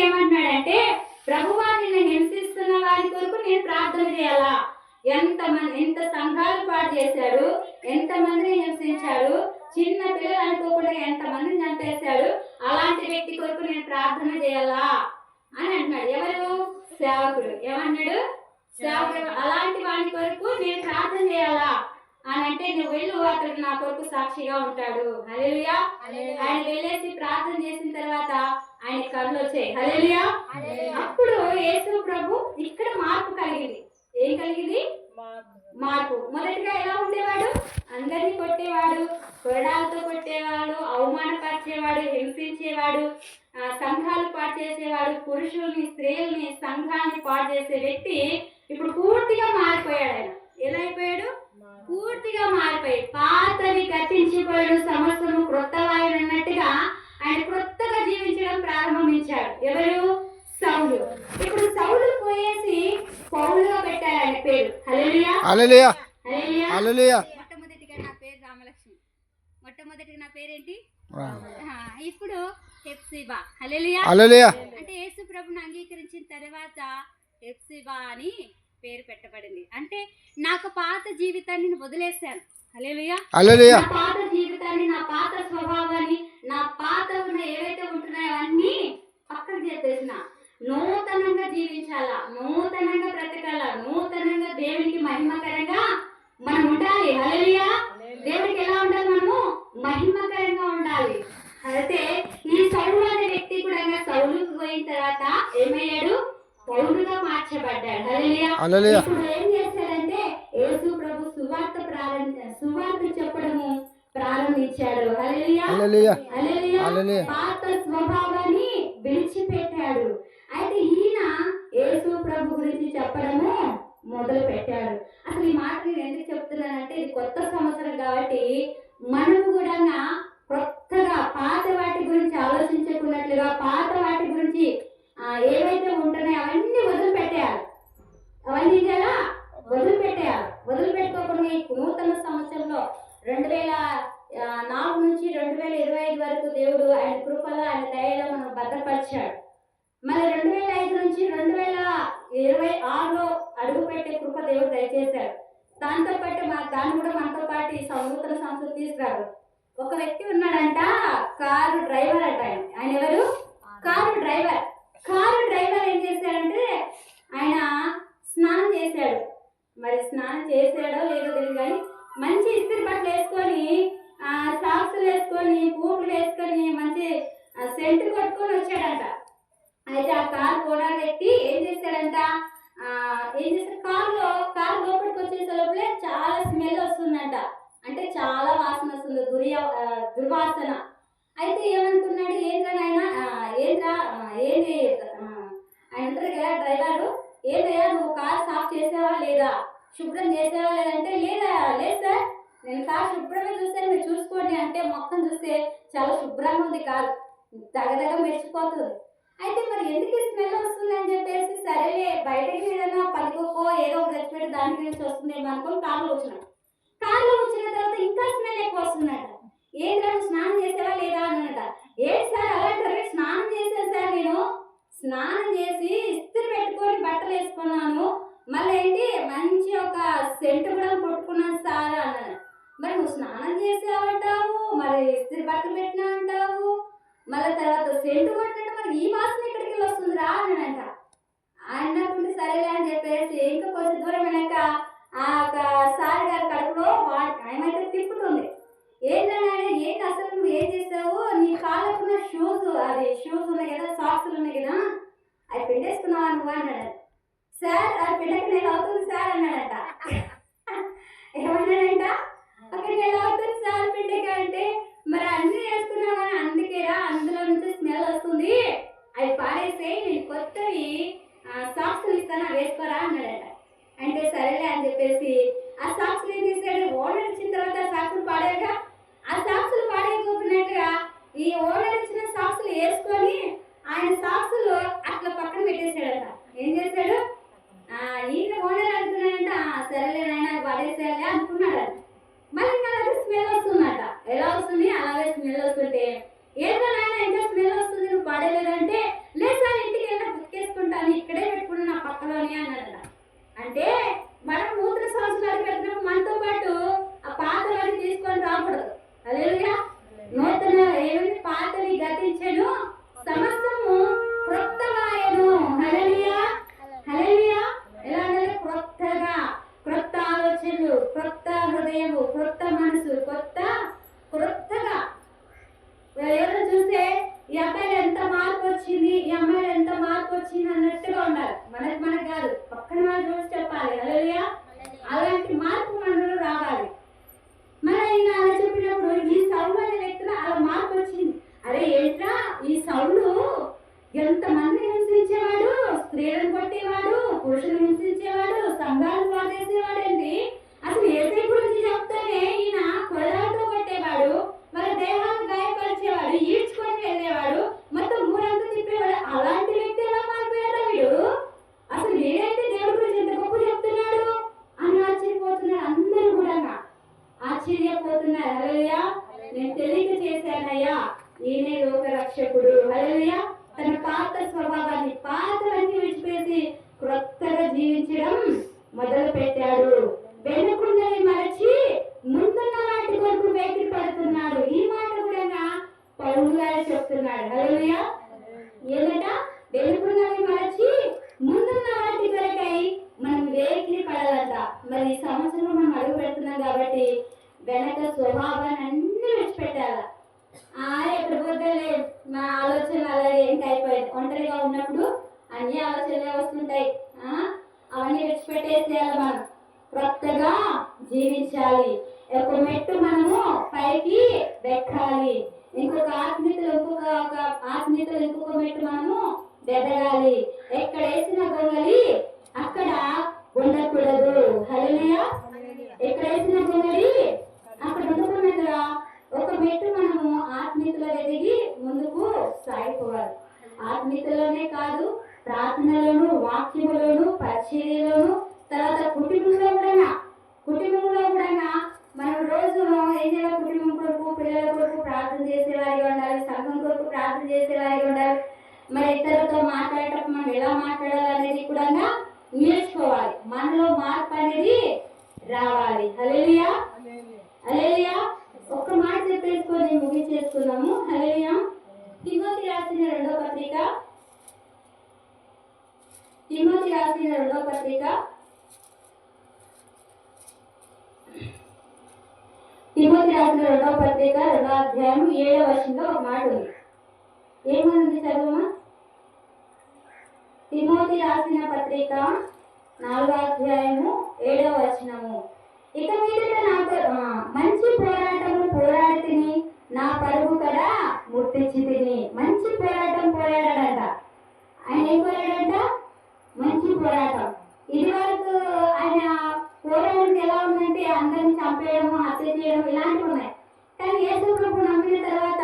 ఏమంటున్నాడంటే, ప్రభువా నిన్ను హింసిస్తున్న వారి కొరకు నేను ప్రార్థన చేయాలా? ఎంత సంఘాలు పాడు చేశాడు, ఎంతమందిని హింసించాడు, చిన్న పిల్లలు అనుకోకుండా ఎంతమందిని చంపేశాడు, అలాంటి వ్యక్తి కొరకు నేను ప్రార్థన చేయాలా అని అంటున్నాడు. ఎవరు? సేవకుడు. ఏమన్నాడు? సేవకుడు అలాంటి వాడి కొరకు నేను ప్రార్థన చేయాలా అని అంటే, నువ్వు వెళ్ళు, అతడు నా కొరకు సాక్షిగా ఉంటాడు. హల్లెలూయా. ఆయన వెళ్ళేసి ప్రార్థన చేసిన తర్వాత ఆయన కళ్ళు వచ్చాయి. హల్లెలూయా. అప్పుడు యేసు ప్రభు ఇక్కడ మార్పు కలిగింది. ఏం కలిగింది? మార్పు. మొదటిగా ఎలా ఉండేవాడు? అందరినీ కొట్టేవాడు, కొరడాలతో కొట్టేవాడు, అవమానపరిచేవాడు, హింసించేవాడు, సంఘాలు పాడు చేసేవాడు, పురుషుల్ని, స్త్రీల్ని, సంఘాన్ని పాడు చేసే వ్యక్తి ఇప్పుడు పూర్తిగా మారిపోయాడు. ఆయన ఎలా అయిపోయాడు? పూర్తిగా మారిపోయి పాతవి గతించిపోయాడు, సమస్యలు క్రొత్తవాయన అన్నట్టుగా ఆయన క్రొత్తగా జీవించడం ప్రారంభించాడు. ఎవరు? సౌలు. ఇప్పుడు సౌలు పోయేసి పౌలుగా పెట్టారు ఆయన పేరు. హల్లెలూయా. హల్లెలూయా. హల్లెలూయా. మొట్టమొదటిగా నా పేరు రామలక్ష్మి. మొట్టమొదటిగా నా పేరేంటి? ఇప్పుడు హెప్సిబా. హల్లెలూయా. హల్లెలూయా. అంటే యేసు ప్రభుని అంగీకరించిన తర్వాత హెప్సిబా అని పేరు పెట్టబడింది. అంటే నాకు పాత జీవితాన్ని వదిలేశాను. హల్లెలూయా. హల్లెలూయా. నా పాత జీవితాన్ని, నా పాత స్వభావాన్ని, నా పాత ఉన్న ఏవైతే ఉంటున్నాయో అన్నీ పక్కన చేసేసిన నూతనంగా జీవించాలా, నూతనంగా బ్రతకాలా, నూతనంగా దేవునికి మహిమకరంగా మనం ఉండాలి. హల్లెలూయా. దేవుడికి ఎలా ఉండాలి? మనము మహిమకరంగా ఉండాలి. అయితే ఈ సౌలు అనే వ్యక్తి కూడా సౌలుకు పోయిన తర్వాత ఏమయ్యాడు? పౌలుగా మార్చబడ్డాడు. హల్లెలూయా. ఇప్పుడు ఏం చేశాడంటే యేసు ప్రభు సువార్త చెప్పడము ప్రారంభించాడు. హల్లెలూయా. పాత స్వభావాన్ని విడిచిపెట్టాడు. అయితే ఈయన యేసు ప్రభు గురించి చెప్పడము మొదలు పెట్టాడు. అసలు ఈ మాట నేను ఎందుకు చెప్తున్నానంటే, ఇది కొత్త సంవత్సరం కాబట్టి మనము కూడా కొత్తగా పాత వాటి గురించి ఆలోచించకున్నట్లుగా, పాత వాటి గురించి ఏవైతే ఉంటున్నాయో అవన్నీ వదిలిపెట్టేయాలి. అవన్నీ కదా వదిలిపెట్టేయాలి. వదిలిపెట్టుకోకుండా ఈ నూతన సంవత్సరంలో 2004 నుంచి 2025 వరకు దేవుడు ఆయన కృపలో, ఆయన దయలో మనం భద్రపరిచాడు. మళ్ళీ 2005 నుంచి 2026లో అడుగు పెట్టే కృప దేవుడు దయచేశాడు. దాంతో పాటు దాన్ని కూడా మనతో పాటు ఈ నూతన సంవత్సరం తీసుకురాడు. ఒక వ్యక్తి ఉన్నాడంట, కారు డ్రైవర్ అంట. ఆయన ఎవరు? Car driver. కారు డ్రైవర్ ఏం చేశాడంటే, ఆయన స్నానం చేశాడు. మరి స్నానం చేశాడో లేదో తెలియదు కానీ మంచి ఇస్త్రీ బట్టలు వేసుకొని, సాక్సులు వేసుకొని, పూలు వేసుకొని, మంచి సెంటు కొట్టుకొని వచ్చాడంట. అయితే ఆ కారు కూడా వ్యక్తి ఏం చేశాడు కారు లోపలికి వచ్చేసే లోపలే చాలా స్మెల్ వస్తుందంట. అంటే చాలా వాసన వస్తుంది, దుర్వాసన. అయితే ఏమనుకున్నాడు, ఏంది ఆయన అంటారు కదా డ్రైవరు, ఏదయ్యా నువ్వు కారు సాఫ్ చేసావా లేదా, శుభ్రం చేసావా లేదంటే లేదు సార్, నేను కారు శుభ్రంగా చూసాను, మీరు చూసుకోండి అంటే మొత్తం చూస్తే చాలా శుభ్రంగా ఉంది, కారు దగ్గర మెరిచిపోతుంది. అయితే మరి ఎందుకు స్మెల్ వస్తుంది అని చెప్పేసి, సరేలే బయటకి ఏదైనా పలుకో ఏదో ఒక రెస్పెక్ట్ దాని గురించి వస్తుందేమో అనుకుని కారులో వచ్చినాడు. కారులో వచ్చిన తర్వాత ఇంకా స్మెల్ ఎక్కువ వస్తుందట. ఏంటో స్నానం చేసావా లేదా అన్నట. ఏంటి సార్ అలాంటి? స్నానం చేశాను సార్, నేను స్నానం చేసి ఇస్త్రీ పెట్టుకొని బట్టలు వేసుకున్నాను, మళ్ళీ ఏంటి మంచి ఒక సెంటు కూడా కొట్టుకున్నాను సార్ అన్నాను. మరి నువ్వు స్నానం చేసావంటావు, మరి ఇస్త్రీ బట్టలు పెట్టినా అంటావు, మళ్ళీ తర్వాత సెంటు కొట్టినట్టు, మరి ఈ వాసన ఎక్కడికి వెళ్ళి వస్తుంది రా అన్నాడంట. అన్నప్పుడు సరేలే అని చెప్పేసి ఇంకా కొంచెం దూరం వెళ్ళాక ఆ ఒక సార్ గారి కడుపులో ఏమైతే తిప్పుతుంది. ఏంటి అసలు నువ్వు ఏం చేసావు, నీ కాళ్ళకున్న షూస్ ఉన్నాయి కదా, సాక్స్లు ఉన్నాయి కదా, అవి పిండేసుకున్నావా నువ్వు అన్నాడు. సార్ అది పిండకి నెల అవుతుంది సార్ అన్నాడట. ఏమన్నాడంట, అక్కడ నెల అవుతుంది సార్ పిండకి అంటే, మరి అన్నీ వేసుకున్నావు కానీ అందుకేరా అందులో నుంచి స్మెల్ వస్తుంది, అవి పాడేస్తే నేను కొత్తవి సాక్స్లు ఇస్తాను వేసుకోరా అన్నాడట. అంటే సరేలే అని చెప్పేసి ఆ సాక్స్లు ఏం చేశాడు, ఓనర్ ఇచ్చిన తర్వాత సాక్స్లు పాడాక ఆ సాక్స్లు పాడైపోతున్నట్టుగా ఈ ఓనర్ ఇచ్చిన సాక్స్లు వేసుకొని ఆయన సాక్స్లు అట్లా పక్కన పెట్టేశాడట. ఏం చేశాడు, ఈయన ఓనర్ అనుకున్నాడంట, సరేలే నాయన పడేసేయాలి అనుకున్నాడట. మళ్ళీ అలాగే స్మెల్ వస్తుందట. ఎలా వస్తుంది? అలాగే స్మెల్ వస్తుంటే, ఏదో నాయన ఇంకా స్మెల్ వస్తుంది నువ్వు పడేలేదంటే, లేదు సార్ ఎంతమందిని హింసించేవాడు, స్త్రీలను కొట్టేవాడు, పురుషులు హింసించేవాడు, సంఘాలు పాడేసేవాడండి. అసలు ఏసై గురించి చెప్తానే ఈయన కొరడాలతో కొట్టేవాడు, వాళ్ళ దేహాన్ని గాయపరిచేవాడు, ఈడ్చుకొని వెళ్ళేవాడు, మొత్తం ఊరంతా తిప్పేవాడు. అలాంటి వ్యక్తి ఎలా మారిపోయాడు వీడు? అసలు వీడైతే దేవుడి గురించి ఎంత గొప్ప చెప్తున్నాడు అని ఆశ్చర్యపోతున్నాడు. అందరూ కూడా ఆశ్చర్యపోతున్నారు. హల్లెలూయా, నేను తెలియక చేశానయ్యా, ఈయనే లోక రక్షకుడు. హల్లెలూయా, తన పాత స్వభావాన్ని, పాతవన్నీ విడిచిపెట్టి క్రొత్తగా జీవించడం మొదలు పెట్టాడు. వెనుకున్నవి మరచి ముందున్న వాటి కొరకు వేగిరి పడుతున్నాడు. ఈ మాట కూడా పౌలు గారు చెప్తున్నాడు. హల్లెలూయా, ఏంటంట? వెనుకున్నవి మరచి ముందున్న వాటి కొరకై మనం వేగిరి పడాలంట. మరి ఈ సంవత్సరం మనం అడుగు పెడుతున్నాం కాబట్టి వెనక స్వభావాన్ని అన్ని విడిచిపెట్టాల. ఎక్కడ పోతేలే నా ఆలోచనలు అలాగే ఇంకా అయిపోయింది. ఒంటరిగా ఉన్నప్పుడు అన్ని ఆలోచనలే వస్తుంటాయి. అవన్నీ విడిచిపెట్టేసేయాలి. మనం క్రొత్తగా జీవించాలి. ఒక మెట్టు మనము పైకి వెక్కాలి. ఇంకొక ఆత్మీయతలు ఇంకొక మెట్టు మనము ఎదగాలి. ఎక్కడ వేసిన గొంగలి అక్కడ ఉండకూడదు. హల్లెలూయా, ఎక్కడ వేసిన గొంగలి అక్కడ ఉండకూడదుగా. ఒక మెట్టు మనము ఆత్మీయతలో ఎదిగి ముందుకు సాగిపోవాలి. ఆత్మీయతలోనే కాదు, ప్రార్థనలోను, వాక్యములోను, పరిచర్యలోను, తర్వాత కుటుంబంలో కూడా మనం రోజు ఏం చేయాలి? కుటుంబం కొరకు, పిల్లల కొరకు ప్రార్థన చేసేవారిగా ఉండాలి. సంఘం కొరకు ప్రార్థన చేసేవారిగా ఉండాలి. మరి ఇతరులతో మాట్లాడేటప్పుడు మనం ఎలా మాట్లాడాలి అనేది కూడా నేర్చుకోవాలి. మనలో మార్పు అనేది రావాలి. హల్లెలూయా, హల్లెలూయా. ఒక్క మాట చెప్పేసుకొని ముగించేసుకున్నాము. హల్లెలూయా. తిమోతి రాసిన రెండో పత్రిక రెండో అధ్యాయం 7వ వచనంలో ఒక మాట ఉంది. ఏమనుంది చదువుమా? తిమోతి రాసిన పత్రిక 4వ అధ్యాయము 7వ వచనము. ఇక మీదట నాకు మంచి పోరాటము పోరాడితిని, నా పరుగు కదా ముట్టించి తిని. మంచి పోరాటం పోరాడాడంట. ఆయన ఏం పోరాడంట? మంచి పోరాటం. ఇది వరకు ఆయన పోరాటం ఎలా ఉందంటే అందరిని చంపేయడము, హత్య చేయడం ఇలాంటివి ఉన్నాయి. కానీ యేసు ప్రభువు నమ్మిన తర్వాత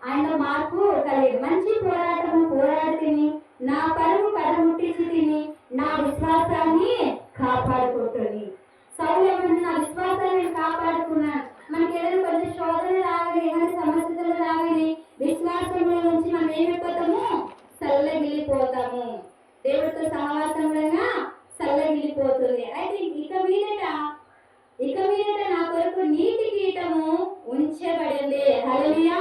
ఆయనలో మార్పు కలిగింది. మంచి పోరాటము పోరాడితిని, నా పరుగు కడముట్టించి తిని, నా విశ్వాసాన్ని కాపాడుకుంటుంది. సౌలు ఏమన్నా? నా విశ్వాసాన్ని కాపాడుకున్నాను. మనకి ఏదైనా కొంచెం శోధన రాగానే, ఏమైనా సమస్యలు రాగానే విశ్వాసంలో నుంచి మనం ఏమైపోతాము? సల్లగిల్లిపోతాము. దేవుడితో సహవాసం వలన సల్లగిల్లిపోతుంది. అయితే ఇక మీదట నా కొరకు నీతి కిరీటము ఉంచబడింది. హల్లెలూయా.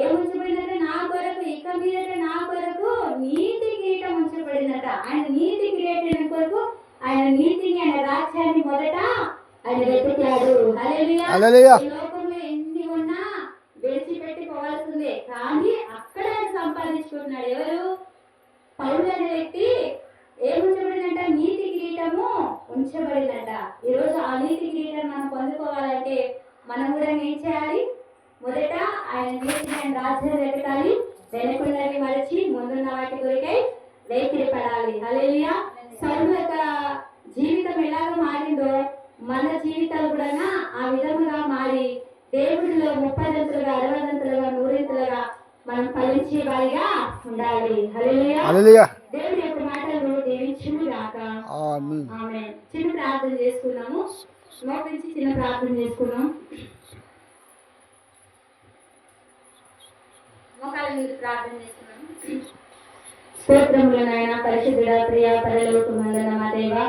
ఏం ఉంచబడిందంటే నా కొరకు, ఇక మీదట నా కొరకు నీతి కిరీటం ఉంచబడిందట. ఆయన నీతి కిరీటం కొరకు ఆయన నీతిని, ఆయన రాజ్యాన్ని మొదట ఆయన వెతికాడు. హల్లెలూయా. ఈ లోకంలో ఎన్ని ఉన్నా విడిచిపెట్టుకోవాల్సిందే, కానీ అక్కడ ఆయన సంపాదించుకుంటున్నాడు. ఎవరు? పౌలు అనే వ్యక్తి. ఏం ఉంచబడిందంట? నీతి కిరీటము ఉంచబడిందంట. ఈరోజు ఆ నీతి కిరీటం మనం పొందుకోవాలంటే మనం కూడా ఏం చేయాలి? మొదట ఆయన నీతిని, ఆయన రాజ్యాన్ని వెతకాలి. వెనుకున్నవి మరచి ముందున్న వాటి కొరకై వేగిరి పడాలి. హల్లెలూయా. సౌలు యొక్క జీవితం ఎలాగ మారిందో మన జీవితాలు కూడా ఆ విధముగా మారి దేవుడిలో 30దంతులుగా, 60దంతులుగా, 100ంతులుగా మనం ఫలించే వారిగా ఉండాలి. హల్లెలూయా. దేవుడి యొక్క మాటలు దీవించును గాక. ఆమేన్. చిన్న ప్రార్థన చేసుకున్నాము. మోకరించి చిన్న ప్రార్థన చేసుకున్నాం. మోకాళ్ళ మీద ప్రార్థన చేసుకున్నాము. స్తోత్రములు నాయన, పరిశుద్ధుడా, ప్రియ పరలోకమందున్న మా దేవా,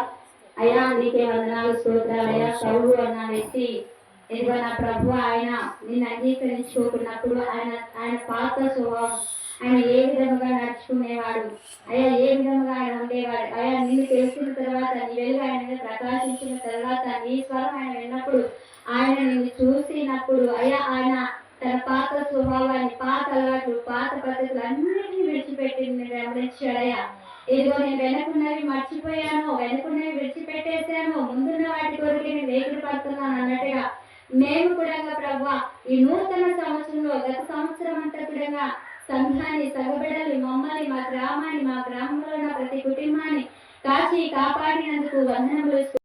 అయ్యా నీకే వందనాలు, స్తోత్రాలు. అయ్యా సౌలు అన్న వ్యక్తి, ఇదిగో నా ప్రభు, ఆయన నిన్ను అంగీకరించుకున్నప్పుడు ఆయన పాత స్వభావం, ఆయన ఏ విధముగా నడుచుకునేవాడు, అయ్యా ఏ విధముగా ఆయన ఉండేవాడు, అయ్యా నిన్ను తెలిసిన తర్వాత, నీ వెలుగు ఆయన మీద ప్రకాశించిన తర్వాత, నీ స్వరం ఆయన విన్నప్పుడు, ఆయన నిన్ను చూసినప్పుడు, అయ్యా ఆయన తన పాత స్వభావాన్ని, పాత అలవాట్లు, పాత పద్ధతులు అన్నింటినీ విడిచిపెట్టి వెంబడించాడయ్యా. ఇదిగో నేను వెనుకున్నవి మర్చిపోయాను, వెనుకున్నవి విడిచిపెట్టేశాను, ముందున్న వాటి కొరకు నేను వేగిరి పడుతున్నాను అన్నట్టుగా మేము కూడా ప్రభువా ఈ నూతన సంవత్సరంలో, గత సంవత్సరం అంతా కూడా సంఘాన్ని, సగబిడల్ని, మమ్మల్ని, మా గ్రామాన్ని, మా గ్రామంలో ఉన్న ప్రతి కుటుంబాన్ని కాచి కాపాడినందుకు వందనములు.